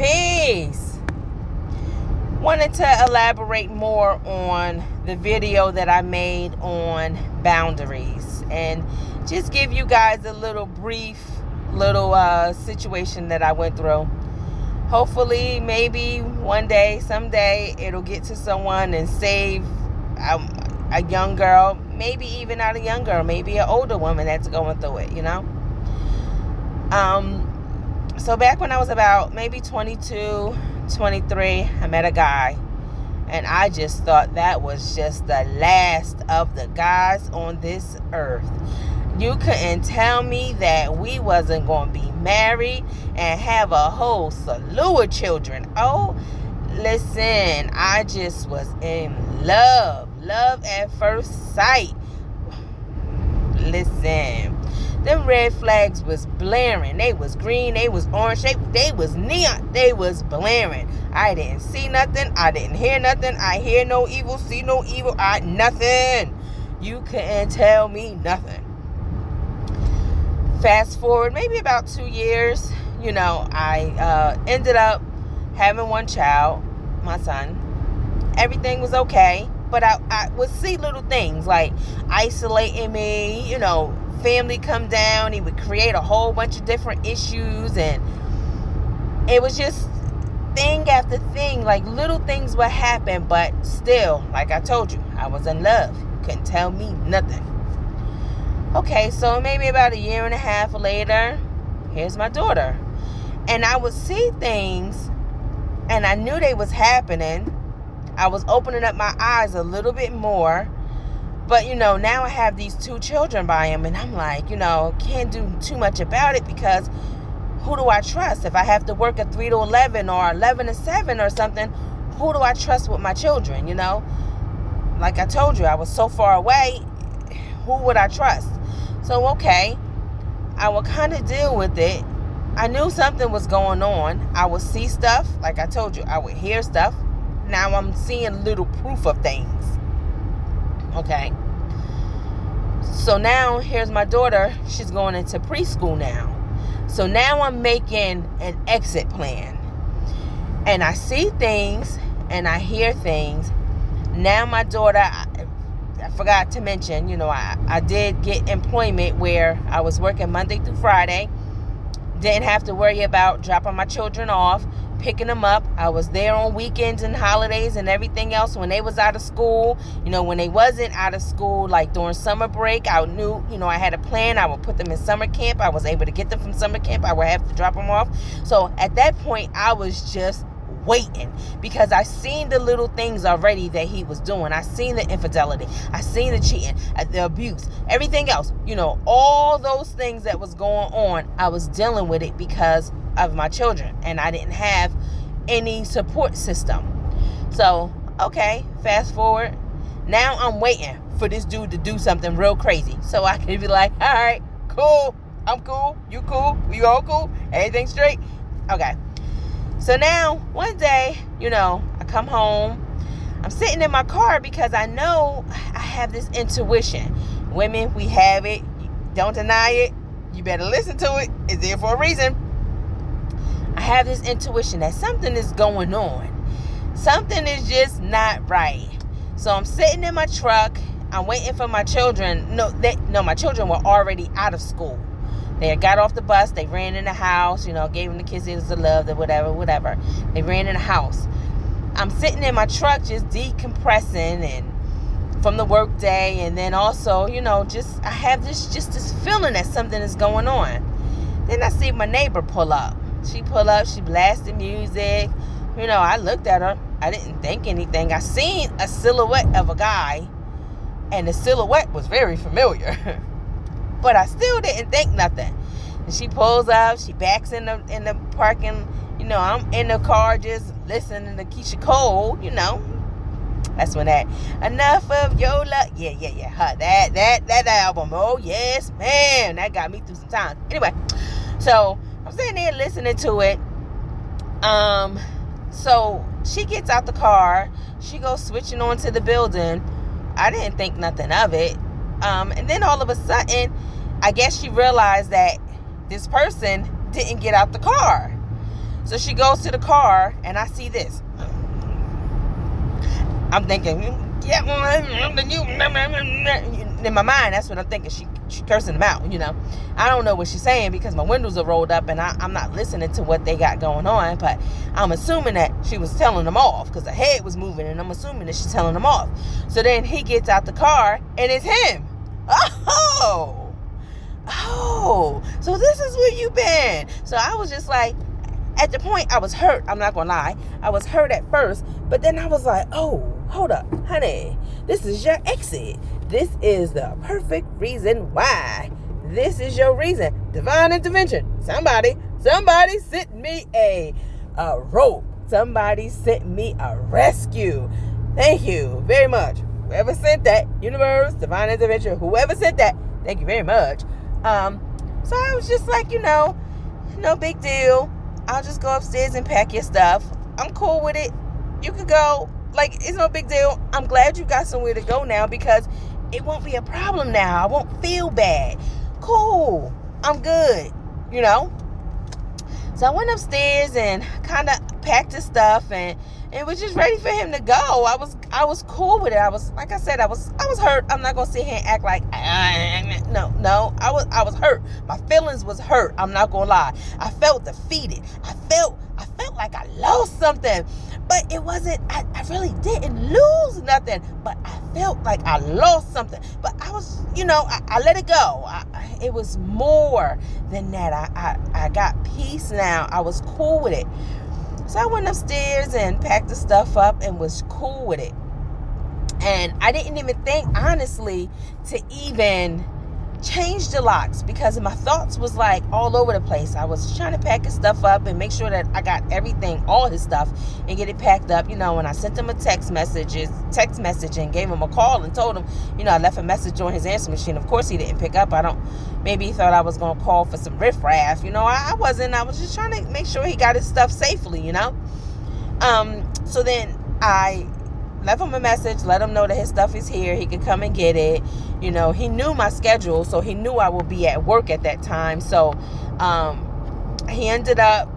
Peace. Wanted to elaborate more on the video that I made on boundaries and just give you guys a little brief situation that I went through. Hopefully, maybe one day, someday, it'll get to someone and save a young girl, maybe even not a young girl, maybe an older woman that's going through it, you know? So back when I was about maybe 22, 23, I met a guy. And I just thought that was just the last of the guys on this earth. You couldn't tell me that we wasn't going to be married and have a whole slew of children. Oh, listen, I just was in love. Love at first sight. Listen, them red flags was blaring. They was green, they was orange, they was neon, they was blaring. I didn't see nothing, I didn't hear nothing. I hear no evil, see no evil, nothing. You couldn't tell me nothing. Fast forward maybe about 2 years, I ended up having one child, my son. Everything was okay, but I would see little things like isolating me, family come down. He would create a whole bunch of different issues, and it was just thing after thing, like little things would happen, but still, like I told you, I was in love. Couldn't tell me nothing. Okay, so maybe about a year and a half later, here's my daughter. And I would see things, and I knew they was happening. I was opening up my eyes a little bit more. But, now I have these 2 children by him, and I'm like, can't do too much about it because who do I trust? If I have to work a 3 to 11 or 11 to 7 or something, who do I trust with my children, Like I told you, I was so far away. Who would I trust? So, okay, I would kind of deal with it. I knew something was going on. I would see stuff. Like I told you, I would hear stuff. Now I'm seeing little proof of things. Okay. So now here's my daughter. She's going into preschool now. So now I'm making an exit plan. And I see things and I hear things. Now my daughter, I forgot to mention, I did get employment where I was working Monday through Friday. Didn't have to worry about dropping my children off, picking them up. I was there on weekends and holidays and everything else when they was out of school. When they wasn't out of school, like during summer break, I knew, I had a plan. I would put them in summer camp. I was able to get them from summer camp. I would have to drop them off. So at that point, I was just waiting because I seen the little things already that he was doing. I seen the infidelity. I seen the cheating, the abuse, everything else. All those things that was going on, I was dealing with it because of my children, and I didn't have any support system. So, okay, fast forward. Now I'm waiting for this dude to do something real crazy so I can be like, all right, cool, I'm cool, you cool, we all cool, everything straight? Okay. So now, one day, I come home. I'm sitting in my car because I know I have this intuition. Women, we have it. Don't deny it. You better listen to it. It's there for a reason. I have this intuition that something is going on. Something is just not right. So I'm sitting in my truck. I'm waiting for my children. No, my children were already out of school. They got off the bus. They ran in the house, gave them the kisses of love, or whatever. They ran in the house. I'm sitting in my truck just decompressing and from the work day. And then also, I have this feeling that something is going on. Then I see my neighbor pull up. She blasted music. I looked at her. I didn't think anything. I seen a silhouette of a guy, and the silhouette was very familiar. But I still didn't think nothing. And she pulls up. She backs in the parking. I'm in the car just listening to Keisha Cole. That's when that Enough of Your Love. Yeah. Her, that album. Oh yes, man. That got me through some time. Anyway, so I'm sitting there listening to it. So she gets out the car. She goes switching on to the building. I didn't think nothing of it. And then all of a sudden, I guess she realized that this person didn't get out the car. So she goes to the car, and I see this. I'm thinking, yeah, in my mind, that's what I'm thinking. She cursing them out, I don't know what she's saying because my windows are rolled up and I'm not listening to what they got going on, but I'm assuming that she was telling them off because her head was moving, and I'm assuming that she's telling them off. So then he gets out the car, and it's him. Oh, so this is where you been. So I was just like, at the point I was hurt. I'm not gonna lie, I was hurt at first, but then I was like, oh, hold up, honey, this is your exit. This is the perfect reason why. This is your reason. Divine intervention. Somebody sent me a rope. Somebody sent me a rescue. Thank you very much. Whoever sent that, universe, divine intervention, whoever sent that, thank you very much. So I was just like, no big deal. I'll just go upstairs and pack your stuff. I'm cool with it. You could go. Like, it's no big deal. I'm glad you got somewhere to go now because it won't be a problem now. I won't feel bad. Cool. I'm good. So I went upstairs and kind of packed his stuff and was just ready for him to go. I was cool with it. I was, like I said, I was hurt. I'm not gonna sit here and act like no. I was hurt. My feelings was hurt. I'm not gonna lie. I felt defeated. I felt like I lost something, but it wasn't. I really didn't lose nothing, but I felt like I lost something. But I was, I let it go. It was more than that. I got peace now. I was cool with it. So I went upstairs and packed the stuff up and was cool with it. And I didn't even think, honestly, to even change the locks because my thoughts was like all over the place. I was trying to pack his stuff up and make sure that I got everything, all his stuff, and get it packed up. And I sent him a text message and gave him a call and told him, I left a message on his answer machine. Of course, he didn't pick up. Maybe he thought I was going to call for some riffraff. I wasn't. I was just trying to make sure he got his stuff safely, So then I left him a message, let him know that his stuff is here. He could come and get it. He knew my schedule, so he knew I would be at work at that time. So I ended up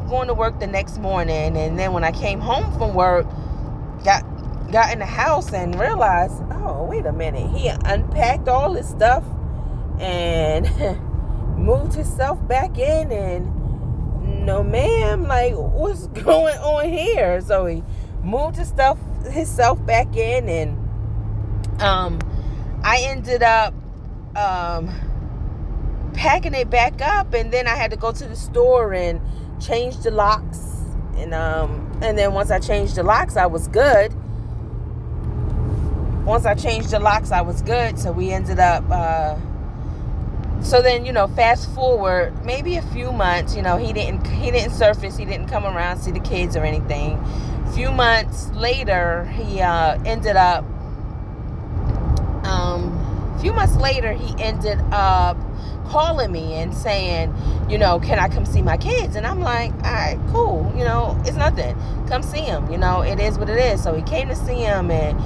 going to work the next morning. And then when I came home from work, got in the house and realized, oh, wait a minute. He unpacked all his stuff and moved himself back in. And no, ma'am, like, what's going on here? So he moved himself back in, and I ended up packing it back up, and then I had to go to the store and change the locks, and then once I changed the locks, I was good. So we ended up so then, fast forward maybe a few months, he didn't surface, he didn't come around, see the kids or anything. A few months later, he ended up calling me and saying, can I come see my kids? And I'm like, all right, cool. It's nothing. Come see him. It is what it is. So he came to see him, and,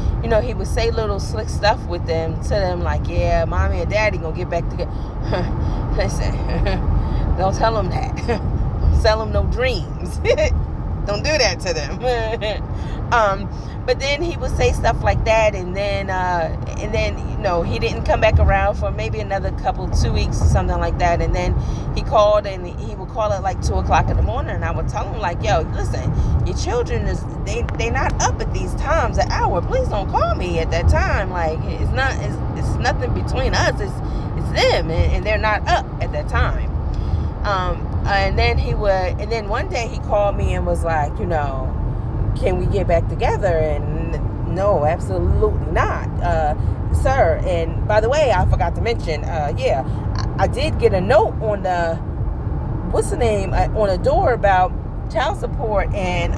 he would say little slick stuff to them like, yeah, mommy and daddy gonna get back together. Listen, don't tell them that. Don't sell them no dreams. Don't do that to them. But then he would say stuff like that, and then he didn't come back around for maybe another 2 weeks or something like that. And then he called, and he would call at like 2:00 in the morning, and I would tell him like, yo, listen, your children they not up at these times, an hour. Please don't call me at that time. Like, it's nothing between us. It's them, and they're not up at that time. And then one day he called me and was like, can we get back together? And no, absolutely not, sir. And by the way, I forgot to mention, I did get a note on on the door about child support and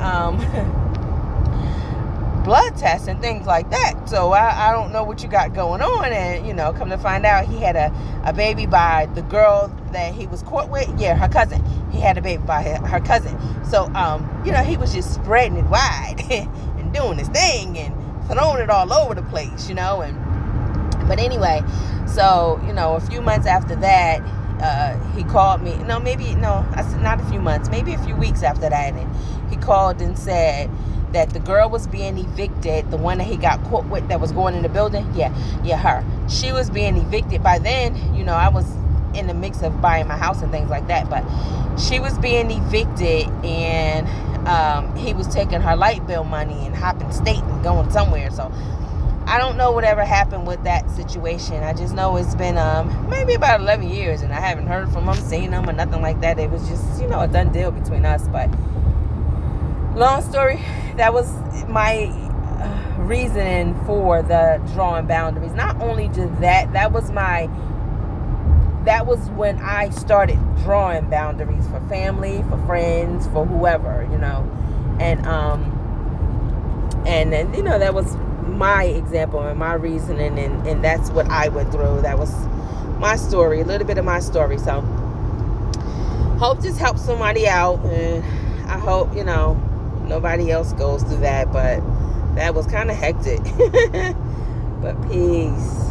blood tests and things like that. So I don't know what you got going on. And come to find out, he had a baby by the girl that he was caught with. Yeah, her cousin. He had a baby by her cousin. So he was just spreading it wide and doing his thing and throwing it all over the place. But anyway, so a few months after that, he called me. No, I said not a few months, maybe a few weeks after that. And he called and said that the girl was being evicted, the one that he got caught with that was going in the building. Yeah, her. She was being evicted. By then, I was in the mix of buying my house and things like that. But she was being evicted, and he was taking her light bill money and hopping state and going somewhere. So I don't know whatever happened with that situation. I just know it's been maybe about 11 years, and I haven't heard from him, seen him, or nothing like that. It was just, a done deal between us. But long story, that was my reasoning for the drawing boundaries. Not only just that was when I started drawing boundaries for family, for friends, for whoever, and then, that was my example and my reasoning, and that's what I went through. That was my story, a little bit of my story. So hope this helps somebody out, and I hope, nobody else goes through that, but that was kind of hectic. But peace.